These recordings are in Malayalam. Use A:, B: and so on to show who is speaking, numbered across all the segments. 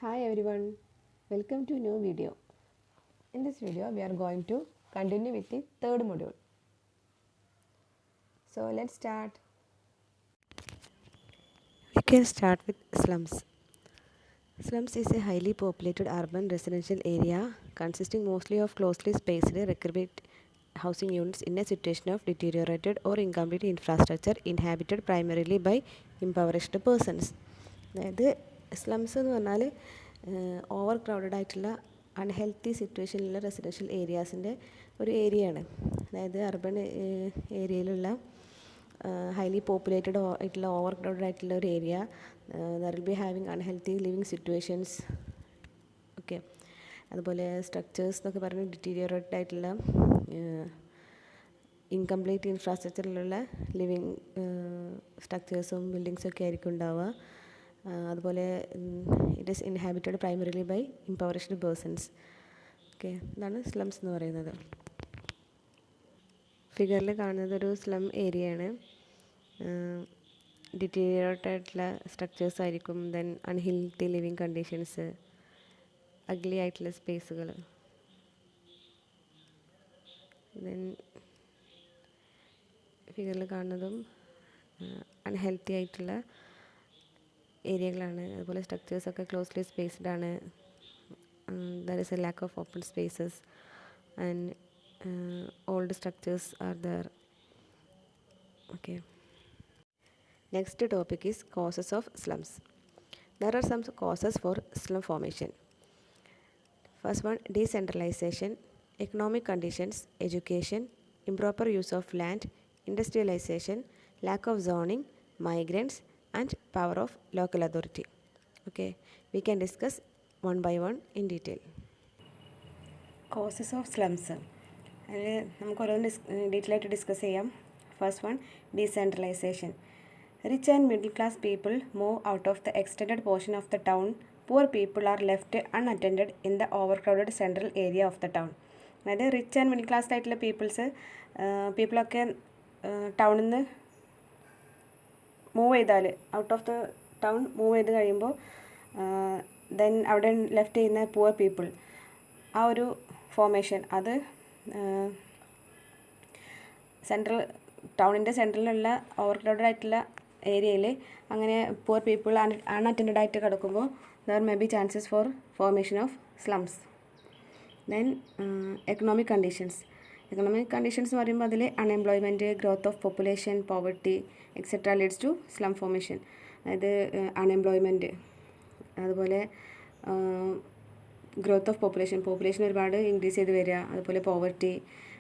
A: Hi everyone, welcome to a new video. In this video, we are going to continue with the third module. So let's start.
B: We can start with slums. Slums is a highly populated urban residential area consisting mostly of closely spaced recreate housing units in a situation of deteriorated or incomplete infrastructure inhabited primarily by impoverished persons. അതായത് സ്ലംസ് എന്ന് പറഞ്ഞാൽ ഓവർ ക്രൗഡഡ് ആയിട്ടുള്ള അൺഹെൽത്തി സിറ്റുവേഷനിലുള്ള റെസിഡൻഷ്യൽ ഏരിയാസിൻ്റെ ഒരു ഏരിയയാണ്. അതായത് അർബൻ ഏരിയയിലുള്ള highly populated ആയിട്ടുള്ള ഓവർ ക്രൗഡഡ് ആയിട്ടുള്ള ഒരു area there will be having unhealthy living situations. Okay, അതുപോലെ സ്ട്രക്ചേഴ്സ് എന്നൊക്കെ പറഞ്ഞ് ഡിറ്റീരിയറേറ്റഡ് ആയിട്ടുള്ള ഇൻകംപ്ലീറ്റ് ഇൻഫ്രാസ്ട്രക്ചറിലുള്ള ലിവിങ് സ്ട്രക്ചേഴ്സും ബിൽഡിങ്സും ഒക്കെ ആയിരിക്കും ഉണ്ടാവുക. അതുപോലെ it is inhabited primarily by impoverished persons. Okay, ഇതാണ് സ്ലംസ് എന്ന് പറയുന്നത്. ഫിഗറിൽ കാണുന്നത് ഒരു സ്ലം ഏരിയയാണ്. ഡിറ്റീരിയറേറ്റഡ് ആയിട്ടുള്ള സ്ട്രക്ചേഴ്സ് ആയിരിക്കും. Then unhealthy living conditions, ugly ആയിട്ടുള്ള സ്പേസുകൾ. ദെൻ ഫിഗറിൽ കാണുന്നതും അൺഹെൽത്തി ആയിട്ടുള്ള ഏരിയകളാണ്. അതുപോലെ സ്ട്രക്ചേഴ്സൊക്കെ ക്ലോസ്ലി സ്പേസ്ഡ് ആണ്. There is A lack of open spaces and old structures are there. Okay, next topic is causes of slums. There are some causes for slum formation. First one, decentralization, economic conditions, education, improper use of land, industrialization, lack of zoning, migrants, and power of local authority. Okay, we can discuss one by one in detail. Causes of slums. അതിൽ നമുക്ക് ഓരോന്ന് ഡീറ്റെയിൽ ആയിട്ട് ഡിസ്കസ് ചെയ്യാം. First one, decentralisation. Rich and middle class people move out of the extended portion of the town. Poor people are left unattended in the over crowded central area of the town. അതായത് റിച്ച് ആൻഡ് മിഡിൽ ക്ലാസ് ആയിട്ടുള്ള പീപ്പിളൊക്കെ ടൗണിൽ നിന്ന് മൂവ് ചെയ്താൽ, out of the town move ചെയ്ത് കഴിയുമ്പോൾ ദെൻ അവിടെ ലെഫ്റ്റ് ചെയ്യുന്ന പുവർ പീപ്പിൾ, ആ ഒരു ഫോർമേഷൻ അത് ടൗണിൻ്റെ സെൻട്രലിലുള്ള ഓവർ ക്രൗഡഡ് ആയിട്ടുള്ള ഏരിയയിൽ അങ്ങനെ പുവർ പീപ്പിൾ അൺഅറ്റൻഡഡ് ആയിട്ട് കിടക്കുമ്പോൾ there may be chances for formation of slums. Then economic conditions എന്ന് പറയുമ്പോൾ അതിൽ unemployment, growth of population, poverty etcetera leads to slum formation. അതായത് അൺഎംപ്ലോയ്മെൻറ്റ്, അതുപോലെ ഗ്രോത്ത് ഓഫ് പോപ്പുലേഷൻ ഒരുപാട് ഇൻക്രീസ് ചെയ്ത് വരിക, അതുപോലെ പോവർട്ടി,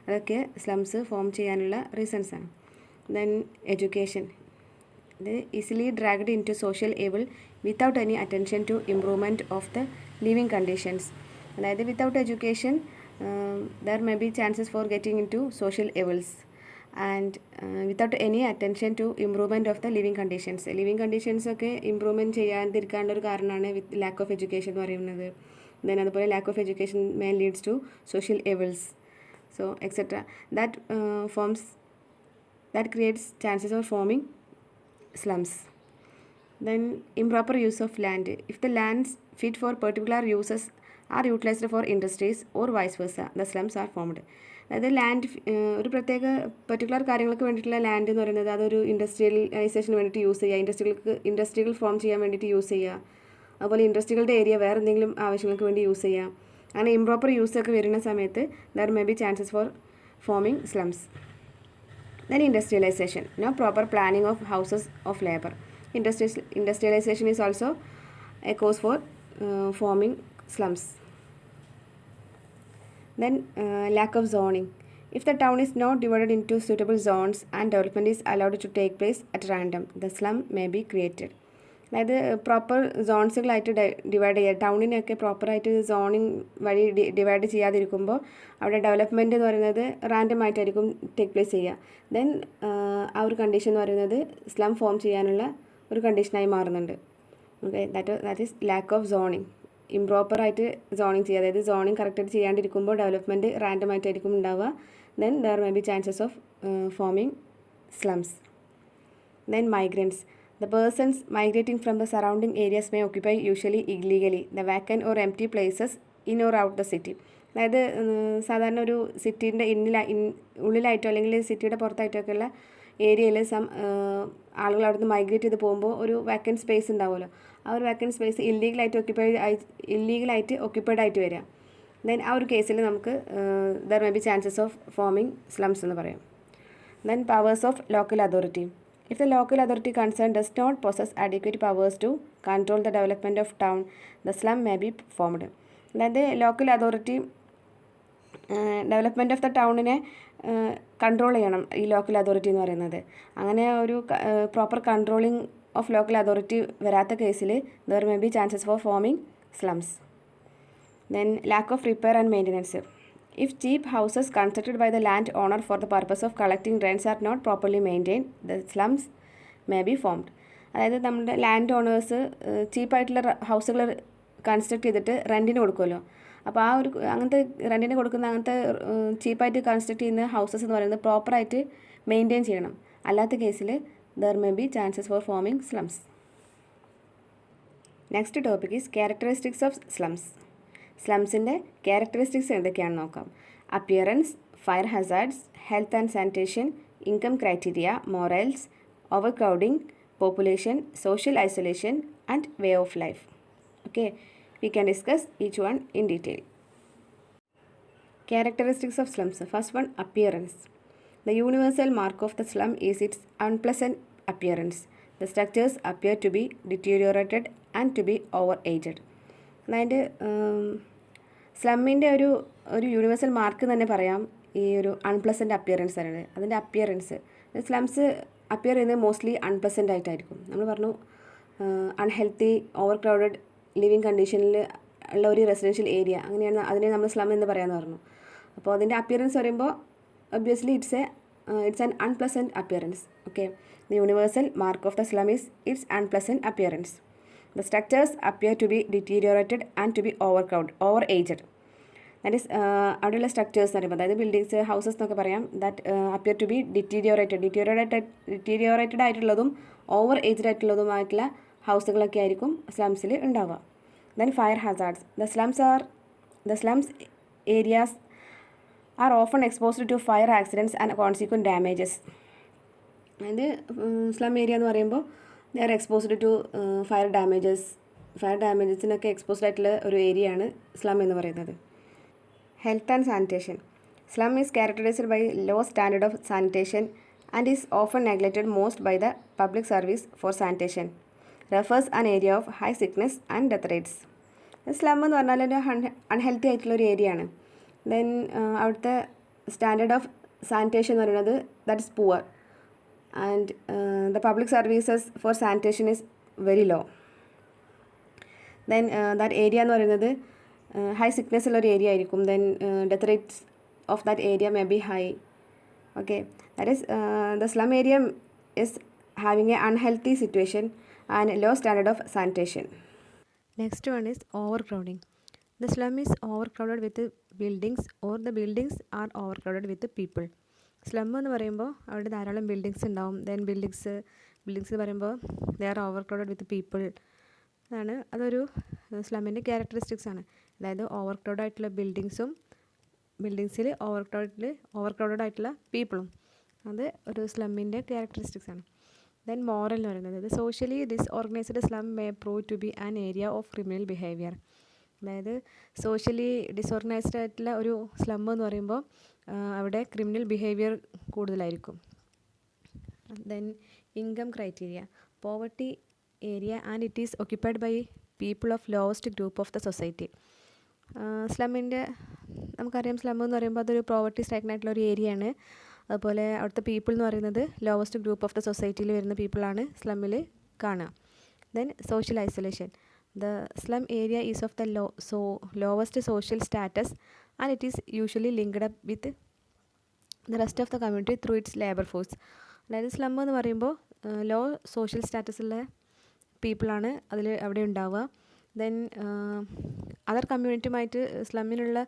B: അതൊക്കെ സ്ലംസ് ഫോം ചെയ്യാനുള്ള റീസൺസാണ്. ദെൻ എഡ്യൂക്കേഷൻ, ഇത് easily dragged into social evil without any attention to improvement of the living conditions. അതായത് without education there may be chances four getting into social evils and without any attention to improvement of the living കണ്ടീഷൻസൊക്കെ ഇംപ്രൂവ്മെൻറ്റ് ചെയ്യാതിരിക്കാനുള്ള ഒരു കാരണമാണ് വിത്ത് ലാക്ക് ഓഫ് എഡ്യൂക്കേഷൻ എന്ന് പറയുന്നത്. Then അതുപോലെ lack of education may leads to social evils, so etc. That creates chances of forming slums. Then improper use of land. If the lands fit for particular uses are utilized for industries or vice versa, the slums are formed. അതായത് ലാൻഡ് ഒരു പ്രത്യേക പെർട്ടിക്കുലർ കാര്യങ്ങൾക്ക് വേണ്ടിയിട്ടുള്ള ലാൻഡ് എന്ന് പറയുന്നത് അതൊരു ഇൻഡസ്ട്രിയലൈസേഷന് വേണ്ടിയിട്ട് യൂസ് ചെയ്യുക, ഇൻഡസ്ട്രികൾ ഫോം ചെയ്യാൻ വേണ്ടിയിട്ട് യൂസ് ചെയ്യുക, അതുപോലെ ഇൻഡസ്ട്രികളുടെ ഏരിയ വേറെ എന്തെങ്കിലും ആവശ്യങ്ങൾക്ക് വേണ്ടി യൂസ് ചെയ്യാം. അങ്ങനെ ഇംപ്രോപ്പർ യൂസൊക്കെ വരുന്ന സമയത്ത് there may be chances for forming slums. Then industrialisation, no proper planning of houses of labour. Industrialisation is also a cause for forming slums. Then lack of zoning. If the town is not divided into suitable zones and development is allowed to take place at random, the slum may be created. അതായത് പ്രോപ്പർ സോൺസുകളായിട്ട് ഡിവൈഡ് ചെയ്യുക. ടൗണിനെയൊക്കെ പ്രോപ്പറായിട്ട് സോണിങ് വഴി ഡിവൈഡ് ചെയ്യാതിരിക്കുമ്പോൾ അവിടെ ഡെവലപ്മെൻറ്റ് എന്ന് പറയുന്നത് റാൻഡം ആയിട്ടായിരിക്കും ടേക്ക് പ്ലേസ് ചെയ്യുക. ദെൻ ആ ഒരു കണ്ടീഷൻ എന്ന് പറയുന്നത് സ്ലം ഫോം ചെയ്യാനുള്ള ഒരു കണ്ടീഷനായി മാറുന്നുണ്ട്. Okay, that is lack of zoning. ഇംപ്രോപ്പറായിട്ട് സോണിങ് ചെയ്യുക, അതായത് സോണിങ് കറക്റ്റായിട്ട് ചെയ്യാണ്ടിരിക്കുമ്പോൾ ഡെവലപ്മെൻറ്റ് റാൻഡം ആയിട്ടായിരിക്കും ഉണ്ടാവുക. Then there may be chances of forming slums. Then migrants. The persons migrating from the surrounding areas may occupy usually illegally the vacant or empty places in or out the city. അതായത് സാധാരണ ഒരു സിറ്റീൻ്റെ ഉള്ളിലായിട്ടോ അല്ലെങ്കിൽ സിറ്റിയുടെ പുറത്തായിട്ടോ ഒക്കെയുള്ള ഏരിയയിൽ ആളുകൾ അവിടുന്ന് മൈഗ്രേറ്റ് ചെയ്ത് പോകുമ്പോൾ ഒരു വാക്കൻറ്റ് സ്പേസ് ഉണ്ടാവുമല്ലോ. ആ ഒരു വാക്കൻറ്റ് സ്പേസ് ഇല്ലീഗലായിട്ട് ഒക്യുപ്പൈഡ് ആയിട്ട് വരിക. ദെൻ ആ ഒരു കേസിൽ നമുക്ക് there may be chances of forming slums എന്ന് പറയാം. Then powers of local authority. If the local authority concerned does not possess adequate powers to control the development of town, the slum may be formed. അതായത് local authority development of the ടൗണിനെ കൺട്രോൾ ചെയ്യണം ഈ ലോക്കൽ അതോറിറ്റി എന്ന് പറയുന്നത്. അങ്ങനെ ഒരു proper controlling of local authority വരാത്ത കേസിൽ there may be chances for forming slums. Then lack of repair and maintenance. If cheap houses constructed by the landowner for the purpose of collecting rents are not properly maintained, the slums may be formed. അതായത് നമ്മുടെ ലാൻഡ് ഓണേഴ്സ് ചീപ്പായിട്ടുള്ള ഹൗസുകൾ കൺസ്ട്രക്ട് ചെയ്തിട്ട് റെൻറ്റിന് കൊടുക്കുമല്ലോ. അപ്പോൾ ആ ഒരു അങ്ങനത്തെ റെൻറ്റിന് കൊടുക്കുന്ന അങ്ങനത്തെ ചീപ്പായിട്ട് കൺസ്ട്രക്ട് ചെയ്യുന്ന ഹൗസസ് എന്ന് പറയുന്നത് പ്രോപ്പറായിട്ട് മെയിൻറ്റെയിൻ ചെയ്യണം. അല്ലാത്ത കേസിൽ there may be chances for forming slums. Next topic is characteristics of slums. സ്ലംസിൻ്റെ ക്യാരക്ടറിസ്റ്റിക്സ് എന്തൊക്കെയാണെന്ന് നോക്കാം. Appearance, fire hazards, health and sanitation, income criteria, morals, over crowding, population, social isolation and way of life. Okay, we can discuss each one in detail. Characteristics of slums. First one, appearance. The universal mark of the slum is its unpleasant appearance. The structures appear to be deteriorated and to be overaged. അതായത് സ്ലമ്മിൻ്റെ ഒരു യൂണിവേഴ്സൽ മാർക്ക് തന്നെ പറയാം ഈ ഒരു അൺപ്ലസൻറ്റ് അപ്പിയറൻസ് ആണ്. അതിൻ്റെ അപ്പിയറൻസ്, സ്ലംസ് അപ്പിയർ ചെയ്യുന്നത് മോസ്റ്റ്ലി അൺപ്ലസൻ്റ് ആയിട്ടായിരിക്കും. നമ്മൾ പറഞ്ഞു അൺഹെൽത്തി, ഓവർ ക്രൗഡഡ് ലിവിങ് കണ്ടീഷനിൽ ഉള്ള ഒരു റെസിഡൻഷ്യൽ ഏരിയ, അങ്ങനെയാണ് അതിനെ നമ്മൾ സ്ലം എന്ന് പറയാമെന്ന് പറഞ്ഞു. അപ്പോൾ അതിൻ്റെ അപ്പിയറൻസ് പറയുമ്പോൾ obviously it's an unpleasant appearance. Okay, the universal mark of the slum is it's unpleasant appearance. The structures appear to be deteriorated and to be overaged. That is, അവിടെയുള്ള സ്ട്രക്ചേഴ്സ് എന്ന് പറയുമ്പോൾ അതായത് ബിൽഡിങ്സ്, ഹൗസസ് എന്നൊക്കെ പറയാം. ദാറ്റ് അപ്പിയർ ടു ബി ഡിറ്റീരിയോറേറ്റഡ് ആയിട്ടുള്ളതും ഓവർ ഏജ്ഡ് ആയിട്ടുള്ളതുമായിട്ടുള്ള ഹൗസുകളൊക്കെ ആയിരിക്കും സ്ലംസിൽ ഉണ്ടാവുക. Then fire hazards. The slums areas are often exposed to fire accidents and consequent damages. അതായത് സ്ലം ഏരിയ എന്ന് പറയുമ്പോൾ they are exposed to fire ഡാമേജസിനൊക്കെ എക്സ്പോസ്ഡ് ആയിട്ടുള്ള ഒരു ഏരിയയാണ് സ്ലം എന്ന് പറയുന്നത്. Health and sanitation. Slum is characterised by low standard of sanitation and is often neglected most by the public service for sanitation. Refers an area of high sickness and death rates. Slum എന്ന് പറഞ്ഞാൽ ഒരു അൺഹെൽത്തി ആയിട്ടുള്ളൊരു ഏരിയ ആണ്. ദെൻ അവിടുത്തെ സ്റ്റാൻഡേർഡ് ഓഫ് സാനിറ്റേഷൻ എന്ന് പറയുന്നത് that is poor. And the public services for sanitation is very low. Then that area എന്ന് പറയുന്നത് ഹൈ സിക്നെസ് ഉള്ളൊരു ഏരിയ ആയിരിക്കും. Then death rates of that area may be high. Okay, that is the slum area is having a unhealthy situation and low standard of sanitation. Next one is over crowding. The slum is overcrowded with buildings or the buildings are overcrowded with people. Slum എന്ന് പറയുമ്പോൾ അവിടെ ധാരാളം ബിൽഡിങ്സ് ഉണ്ടാവും. ദെൻ ബിൽഡിങ്സ് എന്ന് പറയുമ്പോൾ they R overcrowded with people ആണ്. അതൊരു സ്ലമ്മിൻ്റെ ക്യാരക്ടറിസ്റ്റിക്സ് ആണ്. അതായത് ഓവർ ക്രൗഡ് ആയിട്ടുള്ള ബിൽഡിങ്സിൽ ഓവർ ക്രൗഡഡ് ആയിട്ടുള്ള പീപ്പിളും, അത് ഒരു സ്ലമ്മിൻ്റെ ക്യാരക്ടറിസ്റ്റിക്സ് ആണ്. ദെൻ മോറൽ എന്ന് പറയുന്നത്, അതായത് socially disorganised slum may prove to be an area of criminal behaviour. അതായത് സോഷ്യലി ഡിസോർഗനൈസ്ഡ് ആയിട്ടുള്ള ഒരു സ്ലം എന്ന് പറയുമ്പോൾ അവിടെ ക്രിമിനൽ ബിഹേവിയർ കൂടുതലായിരിക്കും. Then income criteria. Poverty area and it is occupied by people of lowest group of the society. സ്ലമ്മിൻ്റെ നമുക്കറിയാം, സ്ലം എന്ന് പറയുമ്പോൾ അതൊരു പോവർട്ടി സ്ട്രൈക്കൻ ആയിട്ടുള്ള ഒരു ഏരിയ ആണ്. അതുപോലെ അവിടുത്തെ പീപ്പിൾ എന്ന് പറയുന്നത് ലോവസ്റ്റ് ഗ്രൂപ്പ് ഓഫ് ദ സൊസൈറ്റിയിൽ വരുന്ന പീപ്പിളാണ് സ്ലമ്മിൽ കാണുക. Then social isolation. The slum area is of the lowest social status and it is usually linked up with the rest of the community through its labor force. അതായത് സ്ലം എന്ന് പറയുമ്പോൾ ലോ സോഷ്യൽ സ്റ്റാറ്റസ് ഉള്ള പീപ്പിളാണ് അവിടെ ഉണ്ടാവുക. ദെൻ അതർ കമ്മ്യൂണിറ്റിയുമായിട്ട് സ്ലമ്മിനുള്ള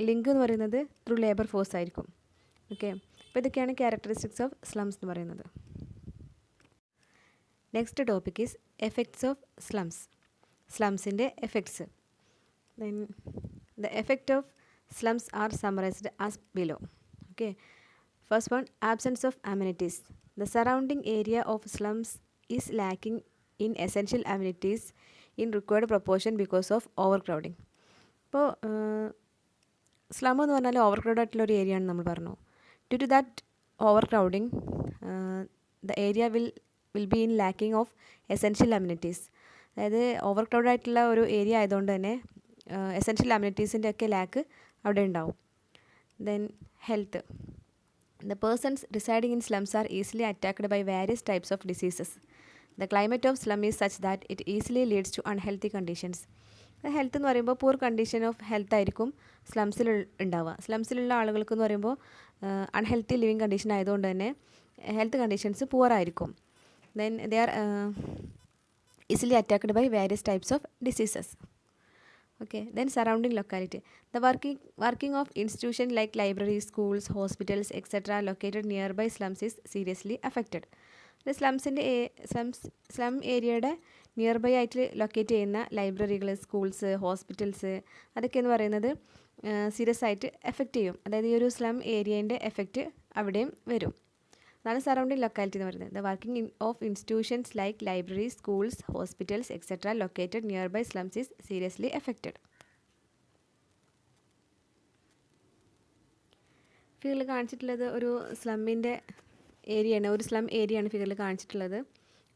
B: ലിങ്ക് എന്ന് പറയുന്നത് ത്രൂ ലേബർ ഫോഴ്സ് ആയിരിക്കും. ഓക്കെ, അപ്പോൾ ഇതൊക്കെയാണ് ക്യാരക്ടറിസ്റ്റിക്സ് ഓഫ് സ്ലംസ് എന്ന് പറയുന്നത്. Next topic is effects of slums. സ്ലംസിൻ്റെ effects. Then the effect of slums are summarized as below. Okay, first one, absence of amenities. The surrounding area of slums is lacking in essential amenities in required proportion because of overcrowding. ഇപ്പോൾ സ്ലം എന്ന് പറഞ്ഞാൽ ഓവർ ക്രൗഡ് ആയിട്ടുള്ള ഒരു ഏരിയ ആണ് നമ്മൾ പറഞ്ഞു. Due to that over crowding the area will be in lacking of essential amenities. അതായത് ഓവർ ക്രൗഡ് ആയിട്ടുള്ള ഒരു ഏരിയ ആയതുകൊണ്ട് തന്നെ എസെൻഷ്യൽ അമ്യൂണിറ്റീസിൻ്റെ ഒക്കെ ലാക്ക് അവിടെ ഉണ്ടാവും. Then health. The persons residing in slums are easily attacked by various types of diseases. The climate of slum is such that it easily leads to unhealthy conditions. Health എന്ന് പറയുമ്പോൾ പൂർ കണ്ടീഷൻ ഓഫ് ഹെൽത്ത് ആയിരിക്കും സ്ലംസിൽ ഉണ്ടാവുക. സ്ലംസിലുള്ള ആളുകൾക്ക് എന്ന് പറയുമ്പോൾ അൺഹെൽത്തി ലിവിങ് കണ്ടീഷൻ ആയതുകൊണ്ട് തന്നെ ഹെൽത്ത് കണ്ടീഷൻസ് പൂറായിരിക്കും. Then they are easily attacked by various types of diseases. Okay, then surrounding locality. The working of institutions like libraries, schools, hospitals, etc. located nearby slums is seriously affected. The slum ഏരിയയുടെ നിയർ ബൈ ആയിട്ട് ലൊക്കേറ്റ് ചെയ്യുന്ന ലൈബ്രറികൾ, സ്കൂൾസ്, ഹോസ്പിറ്റൽസ് അതൊക്കെ എന്ന് പറയുന്നത് സീരിയസ് ആയിട്ട് എഫക്റ്റ് ചെയ്യും. അതായത് ഈ ഒരു സ്ലം ഏരിയേൻ്റെ എഫക്റ്റ് അവിടെയും വരും. അതാണ് സറൗണ്ടിങ് ലൊക്കാലിറ്റി എന്ന് പറയുന്നത്. The working of institutions like libraries, schools, hospitals etcetera located near by slums is seriously affected. ഫിഗറിൽ കാണിച്ചിട്ടുള്ളത് ഒരു സ്ലമ്മിൻ്റെ ഏരിയയാണ്. ഒരു സ്ലം ഏരിയയാണ് ഫിഗറിൽ കാണിച്ചിട്ടുള്ളത്.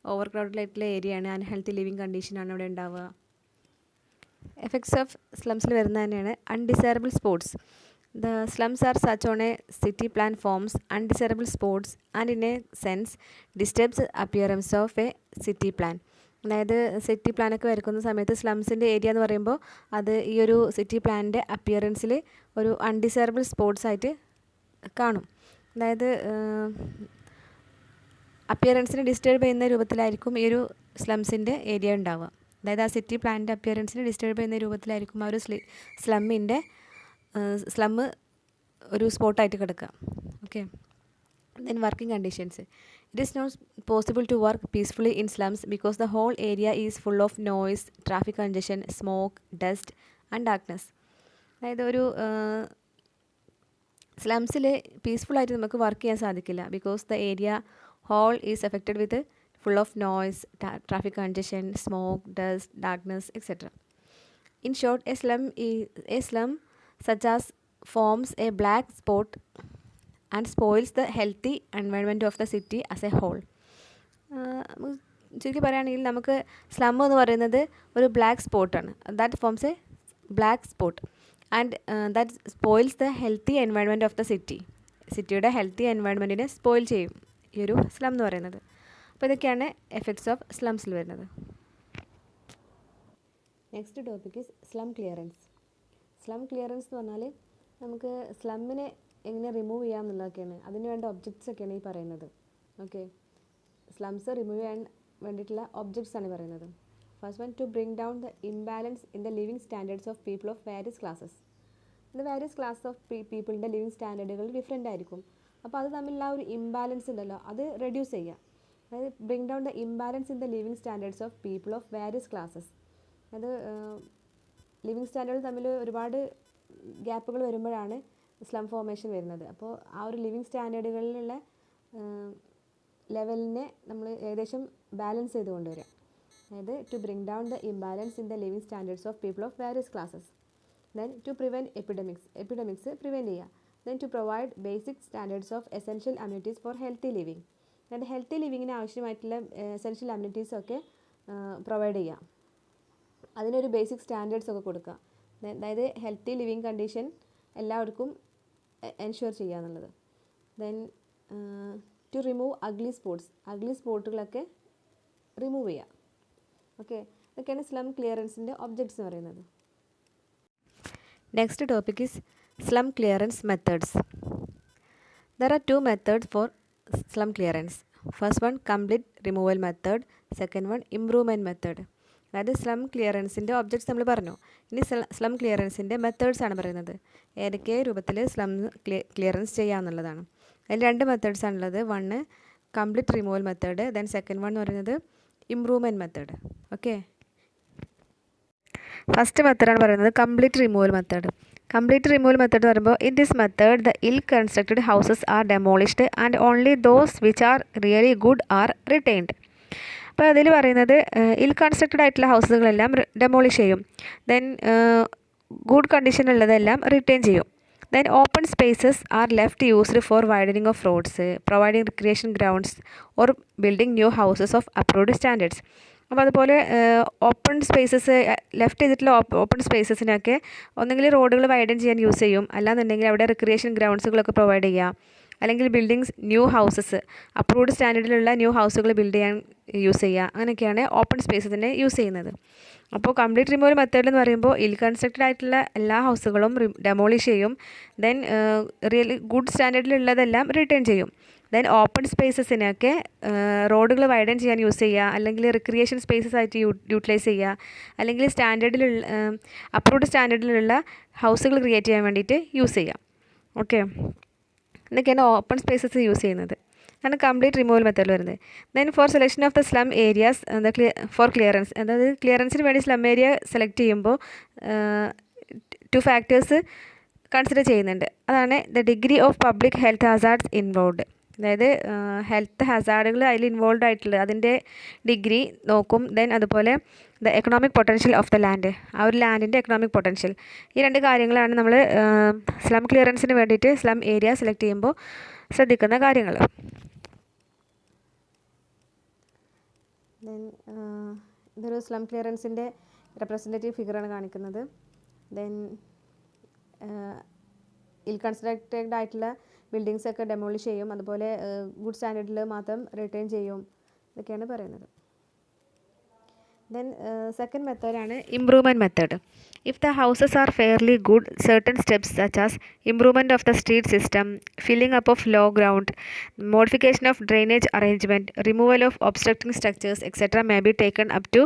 B: ഓവർ ക്രൗഡഡായിട്ടുള്ള ഏരിയയാണ്. അൺഹെൽത്തി ലിവിങ് കണ്ടീഷനാണ് അവിടെ ഉണ്ടാവുക. എഫക്ട്സ് ഓഫ് സ്ലംസിൽ വരുന്നത് തന്നെയാണ് undesirable spots. The slums are such on a city plan forms undesirable spots and in a sense disturbs appearance of a city plan. അതായത് സിറ്റി പ്ലാനൊക്കെ വരയ്ക്കുന്ന സമയത്ത് സ്ലംസിൻ്റെ ഏരിയ എന്ന് പറയുമ്പോൾ അത് ഈ ഒരു സിറ്റി പ്ലാനിൻ്റെ അപ്പിയറൻസിൽ ഒരു അൺഡിസൈറബിൾ സ്പോട്സ് ആയിട്ട് കാണും. അതായത് അപ്പിയറൻസിനെ ഡിസ്റ്റർബ് ചെയ്യുന്ന രൂപത്തിലായിരിക്കും ഈ ഒരു സ്ലംസിൻ്റെ ഏരിയ ഉണ്ടാവുക. അതായത് ആ സിറ്റി പ്ലാനിൻ്റെ അപ്പിയറൻസിനെ ഡിസ്റ്റർബ് ചെയ്യുന്ന രൂപത്തിലായിരിക്കും ആ ഒരു സ്ലമ്മിൻ്റെ സ്ലമ്മ് ഒരു സ്പോട്ടായിട്ട് കിടക്കുക. Okay, then working conditions. It is not possible to work peacefully in slums because the whole area is full of noise, traffic congestion, smoke, dust and darkness. അതായത് ഒരു സ്ലംസിൽ പീസ്ഫുള്ളായിട്ട് നമുക്ക് വർക്ക് ചെയ്യാൻ സാധിക്കില്ല. Because the area whole is affected with full of noise, traffic congestion, smoke, dust, darkness etcetera. In short, a slum such as forms a black spot and spoils the healthy environment of the city as a whole. ചുരുക്കി പറയുകയാണെങ്കിൽ നമുക്ക് സ്ലം എന്ന് പറയുന്നത് ഒരു ബ്ലാക്ക് സ്പോട്ടാണ്. That forms A black spot and that spoils the healthy environment of the city. സിറ്റിയുടെ ഹെൽത്തി എൻവയൺമെൻറ്റിനെ സ്പോയിൽ ചെയ്യും ഈ ഒരു സ്ലം എന്ന് പറയുന്നത്. അപ്പോൾ ഇതൊക്കെയാണ് എഫക്ട്സ് ഓഫ് സ്ലംസിൽ വരുന്നത്. Next topic is slum clearance. Slum clearance എന്ന് പറഞ്ഞാൽ നമുക്ക് സ്ലമ്മിനെ എങ്ങനെ റിമൂവ് ചെയ്യാം എന്നുള്ളതൊക്കെയാണ്. അതിന് വേണ്ട ഒബ്ജക്ട്സ് ഒക്കെയാണ് ഈ പറയുന്നത്. ഓക്കെ, സ്ലംസ് റിമൂവ് ചെയ്യാൻ വേണ്ടിയിട്ടുള്ള ഒബ്ജക്ട്സ് ആണ് പറയുന്നത്. First one, to bring down the imbalance in the living standards of people of various classes. ഇത് വാരിയസ് ക്ലാസ് ഓഫ് പീപ്പിളിൻ്റെ ലിവിങ് സ്റ്റാൻഡേർഡുകൾ ഡിഫറെൻ്റ് ആയിരിക്കും. അപ്പോൾ അത് തമ്മിലുള്ള ആ ഒരു ഇംബാലൻസ് ഉണ്ടല്ലോ, അത് റെഡ്യൂസ് ചെയ്യുക. അതായത് bring down the imbalance in the living standards of people of various classes. അത് ലിവിങ് സ്റ്റാൻഡേർഡ് തമ്മിൽ ഒരുപാട് ഗ്യാപ്പുകൾ വരുമ്പോഴാണ് സ്ലം ഫോർമേഷൻ വരുന്നത്. അപ്പോൾ ആ ഒരു ലിവിങ് സ്റ്റാൻഡേർഡുകളിലുള്ള ലെവലിനെ നമ്മൾ ഏകദേശം ബാലൻസ് ചെയ്ത് കൊണ്ടുവരിക. അതായത് to bring down the imbalance in the living standards of people of various classes. Then to prevent epidemics prevent ചെയ്യുക. Then to provide basic standards of essential amenities four healthy living. അതായത് ഹെൽത്തി ലിവിങ്ങിന് ആവശ്യമായിട്ടുള്ള എസെൻഷ്യൽ അമ്യൂണിറ്റീസൊക്കെ പ്രൊവൈഡ് ചെയ്യുക. അതിനൊരു ബേസിക് സ്റ്റാൻഡേർഡ്സ് ഒക്കെ കൊടുക്കുക. അതായത് ഹെൽത്തി ലിവിങ് കണ്ടീഷൻ എല്ലാവർക്കും എൻഷുർ ചെയ്യുക എന്നുള്ളത്. ദെൻ ടു റിമൂവ് അഗ്ലി സ്പോട്ടുകളൊക്കെ റിമൂവ് ചെയ്യുക. ഓക്കെ, ഇതൊക്കെയാണ് സ്ലം ക്ലിയറൻസിൻ്റെ ഒബ്ജക്ട്സ് എന്ന് പറയുന്നത്. Next topic is slum clearance methods. There are 2 methods for slum clearance. First one, complete removal method. Second one, improvement method. അതായത് സ്ലം ക്ലിയറൻസിൻ്റെ ഒബ്ജക്ട്സ് നമ്മൾ പറഞ്ഞു. ഇനി സ്ലം ക്ലിയറൻസിൻ്റെ മെത്തേഡ്സ് ആണ് പറയുന്നത്. ഏതൊക്കെ രൂപത്തിൽ സ്ലം ക്ലിയറൻസ് ചെയ്യാമെന്നുള്ളതാണ്. അതിൽ 2 മെത്തേഡ്സ് ആണുള്ളത്. One complete removal method. Then second one എന്ന് പറയുന്നത് ഇംപ്രൂവ്മെൻറ്റ് മെത്തേഡ്. ഓക്കെ, ഫസ്റ്റ് മെത്തേഡാണ് പറയുന്നത് complete removal method. Complete removal method എന്ന് പറയുമ്പോൾ in this method the ill constructed houses are demolished and only those which are really good are retained. അപ്പോൾ അതിൽ പറയുന്നത് ഇൽ കൺസ്ട്രക്റ്റഡ് ആയിട്ടുള്ള ഹൗസുകളെല്ലാം ഡെമോളിഷ് ചെയ്യും. ദെൻ ഗുഡ് കണ്ടീഷനുള്ളതെല്ലാം റിട്ടൈൻ ചെയ്യും. Then open spaces are left used for widening of roads, providing recreation grounds or building new houses of approved standards. അപ്പോൾ അതുപോലെ ഓപ്പൺ സ്പേസസ് ലെഫ്റ്റ് ചെയ്തിട്ടുള്ള ഓപ്പൺ സ്പേസസിനൊക്കെ ഒന്നെങ്കിൽ റോഡുകൾ വൈഡൻ ചെയ്യാൻ യൂസ് ചെയ്യും, അല്ലാന്നുണ്ടെങ്കിൽ അവിടെ റിക്രിയേഷൻ ഗ്രൗണ്ട്സുകളൊക്കെ പ്രൊവൈഡ് ചെയ്യുക, അല്ലെങ്കിൽ ബിൽഡിങ്സ് ന്യൂ ഹൗസസ് അപ്രൂവ്ഡ് സ്റ്റാൻഡേർഡിലുള്ള ന്യൂ ഹൗസുകൾ ബിൽഡ് ചെയ്യാൻ യൂസ് ചെയ്യുക. അങ്ങനെയൊക്കെയാണ് ഓപ്പൺ സ്പേസസിനെ യൂസ് ചെയ്യുന്നത്. അപ്പോൾ കംപ്ലീറ്റ് റിമൂവൽ മെത്തേഡ് എന്ന് പറയുമ്പോൾ ഇൽ കൺസ്ട്രക്റ്റഡ് ആയിട്ടുള്ള എല്ലാ ഹൗസുകളും ഡെമോളിഷ് ചെയ്യും. ദെൻ റിയലി ഗുഡ് സ്റ്റാൻഡേർഡിലുള്ളതെല്ലാം റിട്ടേൺ ചെയ്യും. ദെൻ ഓപ്പൺ സ്പേസസിനൊക്കെ റോഡുകൾ വൈഡൻ ചെയ്യാൻ യൂസ് ചെയ്യുക, അല്ലെങ്കിൽ റിക്രിയേഷൻ സ്പേസസ് ആയിട്ട് യൂട്ടിലൈസ് ചെയ്യുക, അല്ലെങ്കിൽ സ്റ്റാൻഡേർഡിലുള്ള അപ്രൂവ്ഡ് സ്റ്റാൻഡേർഡിലുള്ള ഹൗസുകൾ ക്രിയേറ്റ് ചെയ്യാൻ വേണ്ടിയിട്ട് യൂസ് ചെയ്യാം. ഓക്കെ, എന്നൊക്കെയാണ് ഓപ്പൺ സ്പേസസ് യൂസ് ചെയ്യുന്നത്. ആണ് കംപ്ലീറ്റ് റിമൂവൽ മെത്തേഡ് വരുന്നത്. Then for selection of the slum areas for clearance, അതായത് ക്ലിയറൻസിന് വേണ്ടി സ്ലം ഏരിയ സെലക്ട് ചെയ്യുമ്പോൾ 2 ഫാക്ടേഴ്സ് കൺസിഡർ ചെയ്യുന്നുണ്ട്. അതാണ് the degree of public health hazards involved, അതായത് ഹെൽത്ത് ഹാസാർഡുകൾ അതിൽ ഇൻവോൾവ് ആയിട്ടുള്ളത് അതിൻ്റെ ഡിഗ്രി നോക്കും. ദെൻ അതുപോലെ the economic potential of the land, ആ ഒരു ലാൻഡിൻ്റെ എക്കണോമിക് പൊട്ടൻഷ്യൽ. ഈ 2 കാര്യങ്ങളാണ് നമ്മൾ സ്ലം ക്ലിയറൻസിന് വേണ്ടിയിട്ട് സ്ലം ഏരിയ സെലക്ട് ചെയ്യുമ്പോൾ ശ്രദ്ധിക്കുന്ന കാര്യങ്ങൾ. ദെൻ ഇതൊരു സ്ലം ക്ലിയറൻസിൻ്റെ റെപ്രസെൻറ്റേറ്റീവ് ഫിഗറാണ് കാണിക്കുന്നത്. ദെൻ ഇൽ കൺസ്ട്രക്റ്റഡ് ആയിട്ടുള്ള ബിൽഡിങ്സ് ഒക്കെ ഡെമോളിഷ് ചെയ്യും, അതുപോലെ ഗുഡ് സ്റ്റാൻഡേർഡിൽ മാത്രം റിട്ടേൺ ചെയ്യും, ഇതൊക്കെയാണ് പറയുന്നത്. ദെൻ സെക്കൻഡ് മെത്തേഡാണ് improvement method. If the houses are fairly good, certain steps such as improvement of the street system, filling up of low ground, modification of drainage arrangement, removal of obstructing structures, etc. may be taken up to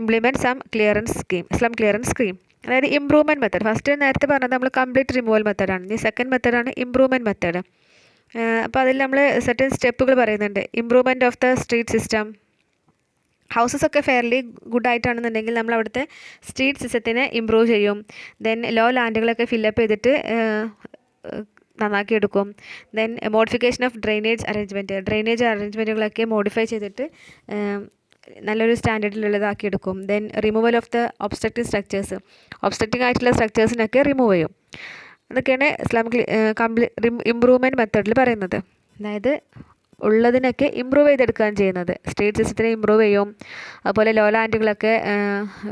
B: implement some clearance scheme, slum clearance scheme. അതായത് ഇംപ്രൂവ്മെൻറ്റ് മെത്തേഡ്, ഫസ്റ്റ് നേരത്തെ പറഞ്ഞത് നമ്മൾ കംപ്ലീറ്റ് റിമൂവൽ മെത്തേഡാണ്. ഈ സെക്കൻഡ് മെത്തേഡാണ് ഇംപ്രൂവ്മെൻറ്റ് മെത്തേഡ്. അപ്പോൾ അതിൽ നമ്മൾ സെർട്ടൻ സ്റ്റെപ്പുകൾ പറയുന്നുണ്ട്. Improvement of the street system, houses ഒക്കെ ഫെയർലി ഗുഡ് ആയിട്ടാണെന്നുണ്ടെങ്കിൽ നമ്മൾ അവിടുത്തെ സ്ട്രീറ്റ് സിസ്റ്റത്തിനെ ഇമ്പ്രൂവ് ചെയ്യും. ദെൻ ലോ ലാൻഡുകളൊക്കെ ഫില്ലപ്പ് ചെയ്തിട്ട് നന്നാക്കി എടുക്കും. ദെൻ മോഡിഫിക്കേഷൻ ഓഫ് ഡ്രെയിനേജ് അറേഞ്ച്മെൻറ്റുകളൊക്കെ മോഡിഫൈ ചെയ്തിട്ട് നല്ലൊരു സ്റ്റാൻഡേർഡിലുള്ളതാക്കി എടുക്കും. Then removal of the obstructing ആയിട്ടുള്ള സ്ട്രക്ചേഴ്സിനൊക്കെ റിമൂവ് ചെയ്യും. അതൊക്കെയാണ് ഇംപ്രൂവ്മെൻറ്റ് മെത്തേഡിൽ പറയുന്നത്. അതായത് ഉള്ളതിനൊക്കെ ഇമ്പ്രൂവ് ചെയ്തെടുക്കുകയാണ് ചെയ്യുന്നത്. സ്ട്രീറ്റ് സിസ്റ്റത്തിനെ ഇമ്പ്രൂവ് ചെയ്യും, അതുപോലെ ലോ ലാൻഡുകളൊക്കെ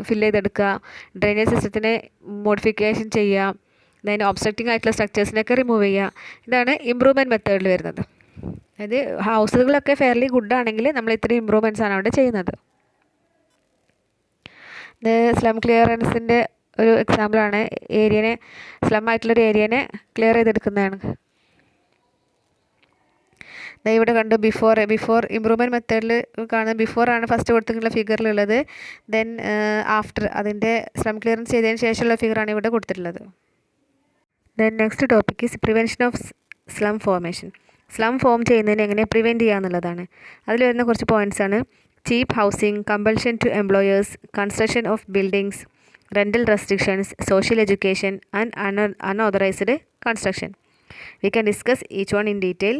B: ഫില്ല് ചെയ്തെടുക്കുക, ഡ്രെയിനേജ് സിസ്റ്റത്തിനെ മോഡിഫിക്കേഷൻ ചെയ്യുക, ദെൻ ഒബ്സ്ട്രക്റ്റിംഗ് ആയിട്ടുള്ള സ്ട്രക്ചേഴ്സിനൊക്കെ റിമൂവ് ചെയ്യുക. ഇതാണ് ഇമ്പ്രൂവ്മെൻറ്റ് മെത്തേഡിൽ വരുന്നത്. അതായത് ഹൗസുകളൊക്കെ ഫെയർലി ഗുഡാണെങ്കിൽ നമ്മൾ ഇത്രയും ഇമ്പ്രൂവ്മെൻറ്റ്സ് ആണ് അവിടെ ചെയ്യുന്നത്. ഇത് സ്ലം ക്ലിയറൻസിൻ്റെ ഒരു എക്സാമ്പിളാണ്. സ്ലം ആയിട്ടുള്ളൊരു ഏരിയനെ ക്ലിയർ ചെയ്തെടുക്കുന്നതാണ്. ഇവിടെ കണ്ട് ബിഫോർ ഇമ്പ്രൂവ്മെൻറ്റ് മെത്തേഡിൽ കാണുന്ന ബിഫോറാണ് ഫസ്റ്റ് കൊടുത്തിട്ടുള്ള ഫിഗറിലുള്ളത്. ദെൻ ആഫ്റ്റർ അതിൻ്റെ സ്ലം ക്ലിയറൻസ് ചെയ്തതിന് ശേഷമുള്ള ഫിഗറാണ് ഇവിടെ കൊടുത്തിട്ടുള്ളത്. Then next topic is prevention of slum formation. Slum form ചെയ്യുന്നതിന് എങ്ങനെ പ്രിവെൻറ്റ് ചെയ്യുക എന്നുള്ളതാണ്. അതിൽ വരുന്ന കുറച്ച് പോയിൻറ്റ്സ് ആണ്: cheap housing, compulsion to employers, construction of buildings, rental restrictions, social education and unauthorised construction. We can discuss each one in detail.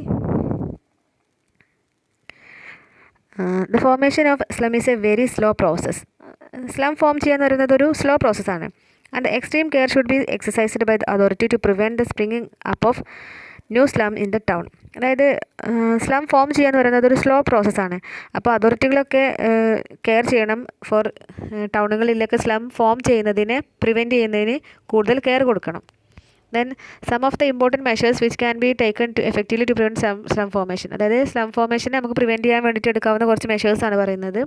B: The formation of slum is a very slow process. Slum form ചെയ്യുക എന്ന് പറയുന്നത് ഒരു സ്ലോ പ്രോസസ്സാണ്. And the extreme care should be exercised by the authority to prevent the springing up of new slum in the town. അതായത് സ്ലം ഫോം ചെയ്യുക എന്ന് പറയുന്നത് ഒരു സ്ലോ പ്രോസസ്സാണ്. അപ്പോൾ അതോറിറ്റികളൊക്കെ കെയർ ചെയ്യണം ഫോർ ടൗണുകളിലൊക്കെ സ്ലം ഫോം ചെയ്യുന്നതിനെ പ്രിവെൻറ്റ് ചെയ്യുന്നതിന് കൂടുതൽ കെയർ കൊടുക്കണം. Then some of the important measures which can be taken to effectively to prevent slum formation. അതായത് സ്ലം ഫോർമേഷനെ നമുക്ക് പ്രിവെൻറ്റ് ചെയ്യാൻ വേണ്ടിയിട്ട് എടുക്കാവുന്ന കുറച്ച് മെഷേഴ്സാണ് പറയുന്നത്.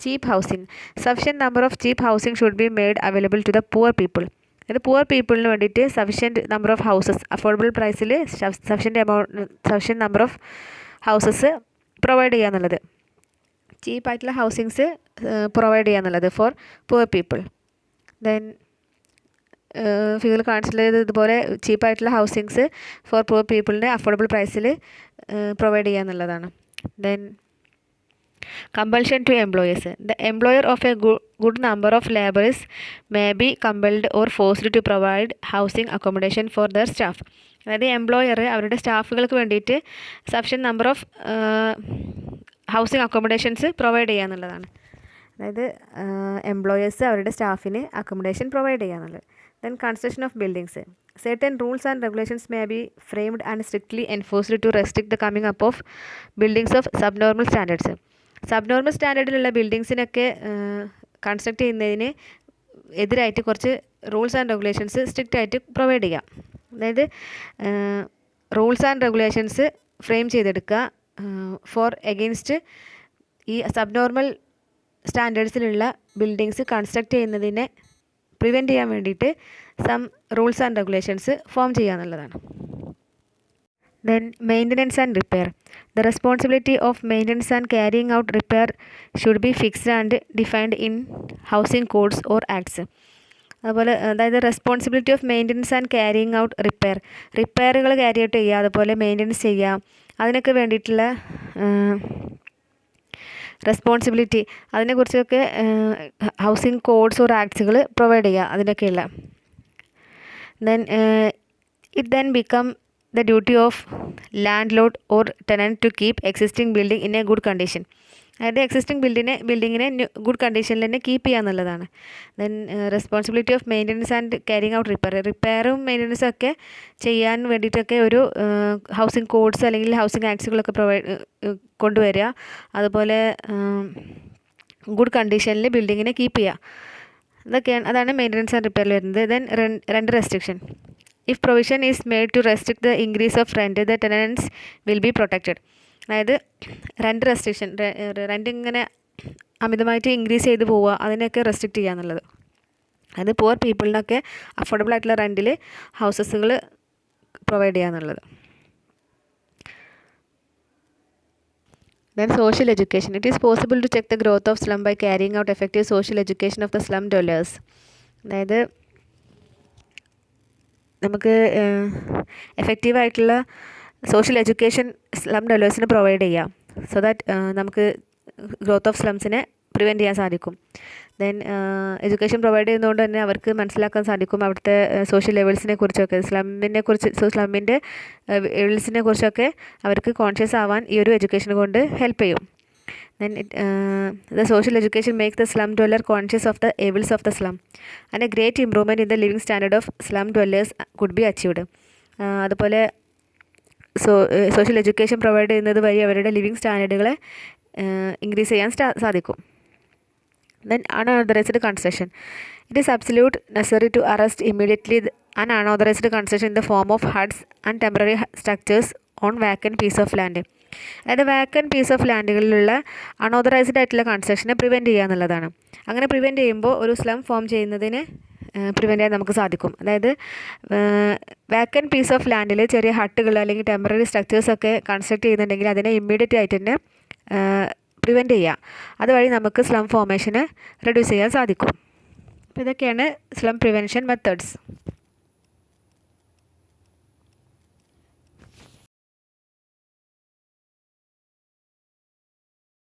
B: Cheap housing. Sufficient number of cheap housing should be made available to the poor people. അതായത് പുവർ പീപ്പിളിന് വേണ്ടിയിട്ട് sufficient number of houses, affordable പ്രൈസിൽ sufficient number of houses provide ചെയ്യുക എന്നുള്ളത്, ചീപ്പായിട്ടുള്ള ഹൗസിങ്സ് പ്രൊവൈഡ് ചെയ്യുക എന്നുള്ളത് ഫോർ പുവർ പീപ്പിൾ. ദെൻ ഫിഗറിൽ കാണിച്ചിട്ടുള്ളത് ഇതുപോലെ ചീപ്പായിട്ടുള്ള ഹൗസിങ്സ് ഫോർ പുവർ പീപ്പിളിന് അഫോർഡബിൾ പ്രൈസിൽ പ്രൊവൈഡ് ചെയ്യുക എന്നുള്ളതാണ്. Then Compulsion to employers. The employer of a good number of laborers may be compelled or forced to provide housing accommodation for their staff. അതായത് എംപ്ലോയർ അവരുടെ സ്റ്റാഫുകൾക്ക് വേണ്ടിയിട്ട് sufficient number of housing accommodations provide ചെയ്യുക എന്നുള്ളതാണ്. അതായത് എംപ്ലോയേഴ്സ് അവരുടെ സ്റ്റാഫിന് അക്കോമഡേഷൻ പ്രൊവൈഡ് ചെയ്യുക എന്നുള്ളത്. Then construction of buildings. Certain rules and regulations may be framed and strictly enforced to restrict the coming up of buildings of subnormal standards. Subnormal സ്റ്റാൻഡേർഡിലുള്ള ബിൽഡിങ്സിനൊക്കെ കൺസ്ട്രക്ട് ചെയ്യുന്നതിന് എതിരായിട്ട് കുറച്ച് റൂൾസ് ആൻഡ് റെഗുലേഷൻസ് സ്ട്രിക്റ്റ് ആയിട്ട് പ്രൊവൈഡ് ചെയ്യാം. അതായത് റൂൾസ് ആൻഡ് റെഗുലേഷൻസ് ഫ്രെയിം ചെയ്തെടുക്കുക ഫോർ എഗെയിൻസ്റ്റ് ഈ സബ്നോർമൽ സ്റ്റാൻഡേർഡ്സിലുള്ള ബിൽഡിങ്സ് കൺസ്ട്രക്ട് ചെയ്യുന്നതിനെ പ്രിവെൻറ്റ് ചെയ്യാൻ വേണ്ടിയിട്ട് some rules and regulations form ചെയ്യുക എന്നുള്ളതാണ്. Then maintenance and repair. The responsibility of maintenance and carrying out repair should be fixed and defined in housing codes or acts. അതുപോലെ അതായത് responsibility of maintenance and carrying out റിപ്പയറുകൾ ക്യാരി ഔട്ട് ചെയ്യുക, അതുപോലെ മെയിൻ്റനൻസ് ചെയ്യുക, അതിനൊക്കെ വേണ്ടിയിട്ടുള്ള റെസ്പോൺസിബിലിറ്റി അതിനെക്കുറിച്ചൊക്കെ ഹൗസിംഗ് കോഡ്സ് ഓർ ആക്ട്സുകൾ പ്രൊവൈഡ് ചെയ്യുക അതിനൊക്കെയുള്ള. Then it then become the duty of landlord or tenant to keep existing building in a good condition. അതായത് എക്സിസ്റ്റിംഗ് ബിൽഡിങ്ങിനെ ഗുഡ് കണ്ടീഷനിൽ തന്നെ കീപ്പ് ചെയ്യുക എന്നുള്ളതാണ്. Then responsibility of maintenance and carrying out റിപ്പയറും മെയിൻ്റനൻസും ഒക്കെ ചെയ്യാൻ വേണ്ടിയിട്ടൊക്കെ ഒരു ഹൗസിംഗ് കോഡ്സ് അല്ലെങ്കിൽ ഹൗസിംഗ് ആക്ട്സുകളൊക്കെ കൊണ്ടുവരിക, അതുപോലെ ഗുഡ് കണ്ടീഷനിൽ ബിൽഡിങ്ങിനെ കീപ്പ് ചെയ്യുക, അതാണ് മെയിൻ്റനൻസ് ആൻഡ് റിപ്പയറിൽ വരുന്നത്. Then rent restriction. If provision is made to restrict the increase of rent, the tenants will be protected. അതായത് റെൻ്റ് റെസ്ട്രിക്ഷൻ, റെൻ്റ് ഇങ്ങനെ അമിതമായിട്ട് ഇൻക്രീസ് ചെയ്ത് പോവുക, അതിനൊക്കെ റെസ്ട്രിക്റ്റ് ചെയ്യുക എന്നുള്ളത്. അത് പുവർ പീപ്പിളിനൊക്കെ അഫോർഡബിൾ ആയിട്ടുള്ള റെൻറ്റിൽ ഹൗസസുകൾ പ്രൊവൈഡ് ചെയ്യുക എന്നുള്ളത്. Then social education. It is possible to check the growth of slum by carrying out effective social education of the slum dwellers. അതായത് നമുക്ക് എഫക്റ്റീവായിട്ടുള്ള സോഷ്യൽ എഡ്യൂക്കേഷൻ സ്ലം ഡെവലേഴ്സിന് പ്രൊവൈഡ് ചെയ്യാം, സോ ദാറ്റ് നമുക്ക് ഗ്രോത്ത് ഓഫ് സ്ലംസിനെ പ്രിവെൻറ്റ് ചെയ്യാൻ സാധിക്കും. ദെൻ എഡ്യൂക്കേഷൻ പ്രൊവൈഡ് ചെയ്യുന്നതുകൊണ്ട് തന്നെ അവർക്ക് മനസ്സിലാക്കാൻ സാധിക്കും അവിടുത്തെ സോഷ്യൽ ലെവൽസിനെ കുറിച്ചൊക്കെ, സ്ലമ്മിൻ്റെ ലെവൽസിനെ കുറിച്ചൊക്കെ അവർക്ക് കോൺഷ്യസ് ആവാൻ ഈ ഒരു എഡ്യൂക്കേഷൻ കൊണ്ട് ഹെൽപ്പ് ചെയ്യും. Then the social education makes the slum dweller conscious of the evils of the slum, and a great improvement in the living standard of slum dwellers could be achieved. അതുപോലെ സോഷ്യൽ എഡ്യൂക്കേഷൻ പ്രൊവൈഡ് ചെയ്യുന്നത് വഴി അവരുടെ ലിവിങ് സ്റ്റാൻഡേർഡുകളെ ഇൻക്രീസ് ചെയ്യാൻ സാധിക്കും. Then unauthorized construction. It is absolute necessary to arrest immediately an unauthorized construction in the form of huts and temporary structures on vacant piece of land. അതായത് വാക്കൻറ്റ് പീസ് ഓഫ് ലാൻഡുകളിലുള്ള അൺഓതറൈസ്ഡ് ആയിട്ടുള്ള കൺസ്ട്രക്ഷനെ പ്രിവെൻറ്റ് ചെയ്യുക എന്നുള്ളതാണ്. അങ്ങനെ പ്രിവെൻറ്റ് ചെയ്യുമ്പോൾ ഒരു സ്ലം ഫോം ചെയ്യുന്നതിന് പ്രിവെൻറ്റ് ചെയ്യാൻ നമുക്ക് സാധിക്കും. അതായത് വാക്കൻറ്റ് പീസ് ഓഫ് ലാൻഡിൽ ചെറിയ ഹട്ടുകൾ അല്ലെങ്കിൽ ടെമ്പററി സ്ട്രക്ചേഴ്സൊക്കെ കൺസ്ട്രക്ട് ചെയ്യുന്നുണ്ടെങ്കിൽ അതിനെ ഇമ്മീഡിയറ്റ് ആയിട്ട് തന്നെ പ്രിവെൻറ്റ് ചെയ്യുക. അതുവഴി നമുക്ക് സ്ലം ഫോമേഷന് റെഡ്യൂസ് ചെയ്യാൻ സാധിക്കും. അപ്പോൾ ഇതൊക്കെയാണ് സ്ലം പ്രിവെൻഷൻ മെത്തേഡ്സ്.